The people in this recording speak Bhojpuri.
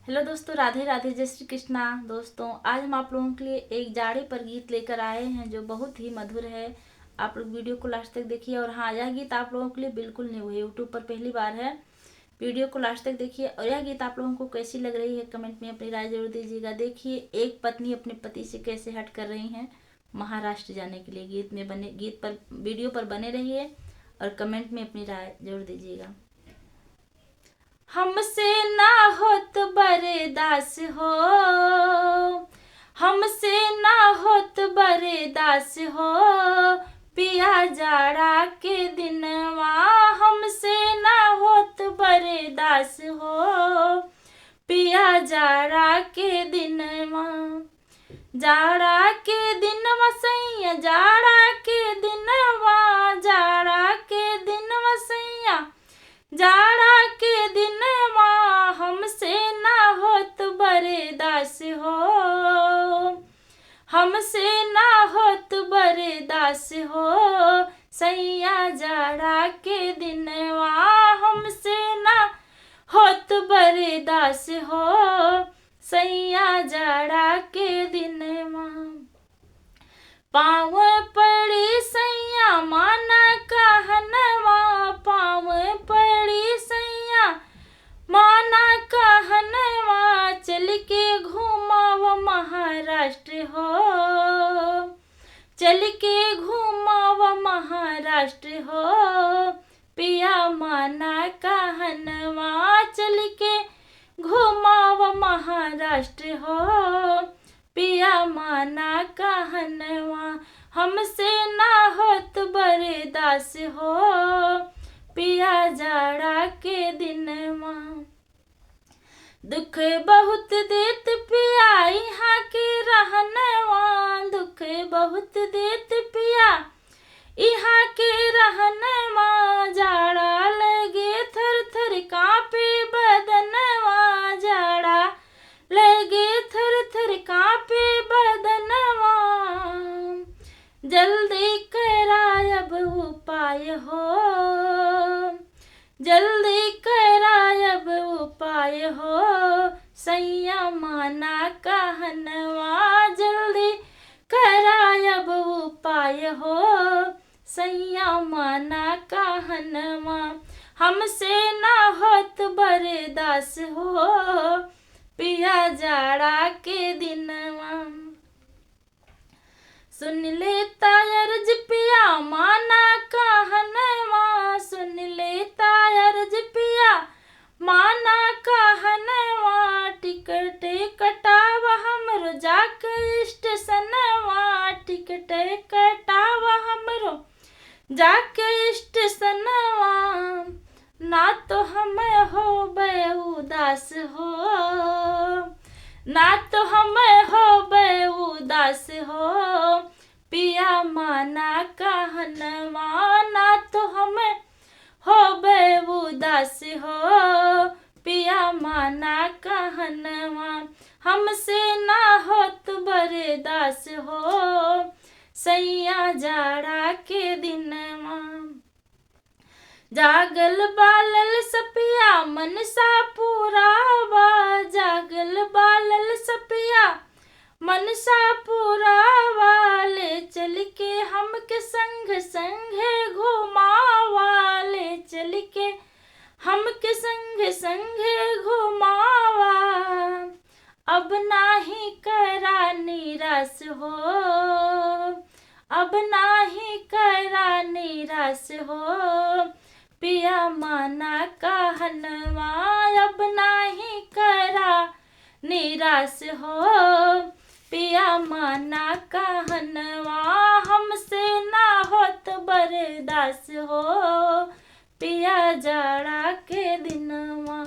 हेलो दोस्तों, राधे राधे, जय श्री कृष्णा। दोस्तों आज हम आप लोगों के लिए एक जाड़े पर गीत लेकर आए हैं जो बहुत ही मधुर है। आप लोग वीडियो को लास्ट तक देखिए। और हाँ, यह गीत आप लोगों के लिए बिल्कुल न्यू है, यूट्यूब पर पहली बार है। वीडियो को लास्ट तक देखिए। और यह गीत आप लोगों को कैसी लग रही है कमेंट में अपनी राय जरूर दीजिएगा। देखिए, एक पत्नी अपने पति से कैसे हट कर रही हैं महाराष्ट्र जाने के लिए। गीत पर वीडियो पर बने रहिए और कमेंट में अपनी राय जरूर दीजिएगा। हमसे ना होत बर्दास हो, हमसे ना होत बर्दास हो, पिया जाड़ा के दिनवा। हमसे ना होत बर्दास हो, पिया जाड़ा के दिनवा। जाड़ा के दिनवा सैया, जाड़ा के दिनवा, जाड़ा के दिनवा सैया, जाड़ा के दिनवा। हमसे ना होत बर्दास हो, हमसे ना होत बर्दास हो, सैया जाड़ा के दिनवा। हमसे ना होत बर्दास हो, सैया जाड़ा के दिनवा। पाँव पड़ी सैया माना कहनवा, पाँव पड़ी सैया माना कहनवा। चल के घुमाव महाराष्ट्र हो, चल के घुमाव महाराष्ट्र हो, पिया माना कहनवा। चल के घुमाव महाराष्ट्र हो, पिया माना कहनवा। हमसे ना होत बर्दास हो, पिया जाड़ा के दिनवा। दुख बहुत देत पिया यहाँ के रहनवा, दुख बहुत देत पिया यहाँ के रहनवा। जाड़ा लगे थर थर कांपे बदनवा, जाड़ा लगे थर थर कांपे बदनवा। जल्दी करायब उपाय हो, जल्दी करायब उपाय हो, सैया माना कहनवा। जल्दी करायब उपाय हो, सैया माना कहनवा। हमसे ना होत बर्दास हो, पिया जाड़ा के दिनवा। सुन लेता अर्ज पिया माना कहनवा, सुन लेता अर्ज पिया माना कहनवा। टिकट कटाव हमरो जाके स्टेशनवा, टिकट कटाव हमरो जाके स्टेशनवा। ना तो हम होबे उदास हो, ना तो हम होबे उदास हो, पिया माना कहनवा। ना तो हम होबे उदास हो, पिया माना कहनवा। हमसे ना होत बर्दास हो, सैया जाड़ा के दिनवा। जागल बालल सपिया मनसा पुरावा, जागल बालल सपिया मनसा पुरावा। ले चल के हमके संग संगे घुमावा, ले चल के हमके संग संगे घुमावा। अब नाही करा निराश हो, अब नाही करा निराश हो, पिया माना कहनवा। अब नाही करा निराश हो, पिया माना कहनवा। हमसे ना होत बर्दास हो, पिया जाड़ा के दिनवा।